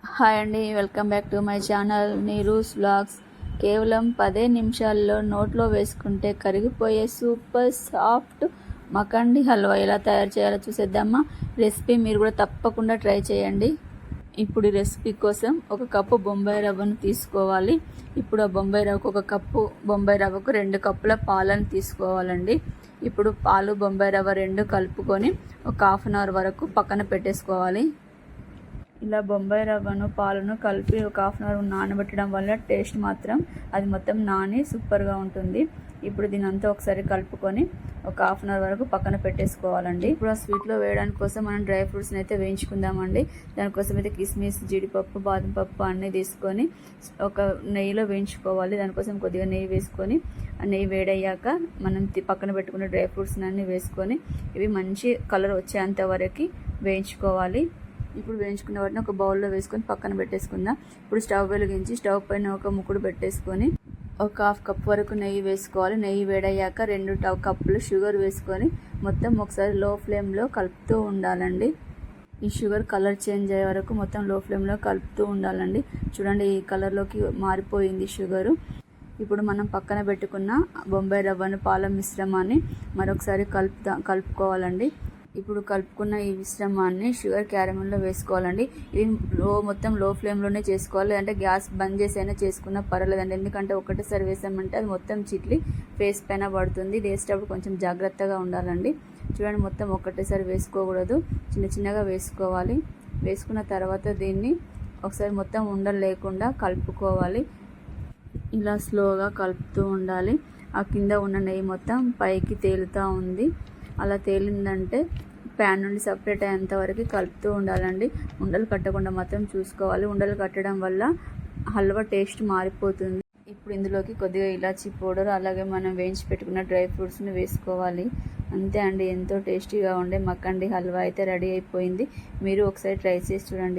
Hi అండి, welcome back to my channel Neeru's vlogs. కేవలం 10 నిమిషాల్లో నోట్లో వేసుకుంటే కరిగిపోయే సూపర్ సాఫ్ట్ మకండి హల్వా ఎలా తయారు చేయాలో చూసేద్దామా. రెసిపీ మీరు కూడా తప్పకుండా ట్రై చేయండి. ఇప్పుడు ఈ రెసిపీ కోసం 1 కప్పు బొంబాయి రవ్వను తీసుకోవాలి. ఇప్పుడు ఆ బొంబాయి రవ్వకు 1 కప్పు బొంబాయి రవ్వకు 2 కప్పుల పాలను తీసుకోవాలండి. ఇప్పుడు పాలు బొంబాయి రవ్వ 2 కలుపుకొని ఒక హాఫ్ అన్ అవర్ వరకు పక్కన పెట్టేసుకోవాలి. ఇలా బొంబాయి రవ్వను పాలను కలిపి ఒక హాఫ్ అన్ అవర్ నానబెట్టడం వల్ల టేస్ట్ మాత్రం అది మొత్తం నాని సూపర్గా ఉంటుంది. ఇప్పుడు దీని అంతా ఒకసారి కలుపుకొని ఒక హాఫ్ అన్ అవర్ వరకు పక్కన పెట్టేసుకోవాలండి. ఇప్పుడు ఆ స్వీట్లో వేయడానికి కోసం మనం డ్రై ఫ్రూట్స్ని అయితే వేయించుకుందామండి. దానికోసం అయితే కిస్మిస్, జీడిపప్పు, బాదం పప్పు అన్నీ తీసుకొని ఒక నెయ్యిలో వేయించుకోవాలి. దానికోసం కొద్దిగా నెయ్యి వేసుకొని ఆ నెయ్యి వేడయ్యాక మనం పక్కన పెట్టుకున్న డ్రై ఫ్రూట్స్ని అన్నీ వేసుకొని ఇవి మంచి కలర్ వచ్చేంత వరకు వేయించుకోవాలి. ఇప్పుడు వేయించుకున్న వాటిని ఒక బౌల్లో వేసుకొని పక్కన పెట్టేసుకుందాం. ఇప్పుడు స్టవ్ వెలిగించి స్టవ్ పైన ఒక ముక్కుడు పెట్టేసుకొని ఒక హాఫ్ కప్ వరకు నెయ్యి వేసుకోవాలి. నెయ్యి వేడయ్యాక 2 కప్పులు షుగర్ వేసుకొని మొత్తం ఒకసారి లో ఫ్లేమ్లో కలుపుతూ ఉండాలండి. ఈ షుగర్ కలర్ చేంజ్ అయ్యే వరకు మొత్తం లో ఫ్లేమ్లో కలుపుతూ ఉండాలండి. చూడండి, ఈ కలర్లోకి మారిపోయింది షుగరు. ఇప్పుడు మనం పక్కన పెట్టుకున్న బొంబాయి రవ్వను పాల మిశ్రమాన్ని మరొకసారి కలుపుకోవాలండి. ఇప్పుడు కలుపుకున్న ఈ మిశ్రమాన్ని షుగర్ క్యారమెల్లో వేసుకోవాలండి. ఇది మొత్తం లో ఫ్లేమ్లోనే చేసుకోవాలి. అంటే గ్యాస్ బంద్ చేసి అయినా చేసుకున్నా పర్వాలేదండి. ఎందుకంటే ఒకటేసారి వేసామంటే అది మొత్తం చిట్లి ఫేస్ పైన పడుతుంది. ఇది వేసేటప్పుడు కొంచెం జాగ్రత్తగా ఉండాలండి. చూడండి, మొత్తం ఒకటేసారి వేసుకోకూడదు, చిన్న చిన్నగా వేసుకోవాలి. వేసుకున్న తర్వాత దీన్ని ఒకసారి మొత్తం ఉండలు లేకుండా కలుపుకోవాలి. ఇలా స్లోగా కలుపుతూ ఉండాలి. ఆ కింద ఉన్న నెయ్యి మొత్తం పైకి తేలుతూ ఉంది. అలా తేలిందంటే ప్యాన్ నుండి సపరేట్ అయ్యేంత వరకు కలుపుతూ ఉండాలండి. ఉండలు కట్టకుండా మాత్రం చూసుకోవాలి. ఉండలు కట్టడం వల్ల హల్వా టేస్ట్ మారిపోతుంది. ఇప్పుడు ఇందులోకి కొద్దిగా ఇలాచీ పౌడర్, అలాగే మనం వేయించి పెట్టుకున్న డ్రై ఫ్రూట్స్ని వేసుకోవాలి. అంతే అండి, ఎంతో టేస్టీగా ఉండే మకండి హల్వా అయితే రెడీ అయిపోయింది. మీరు ఒకసారి ట్రై చేసి చూడండి.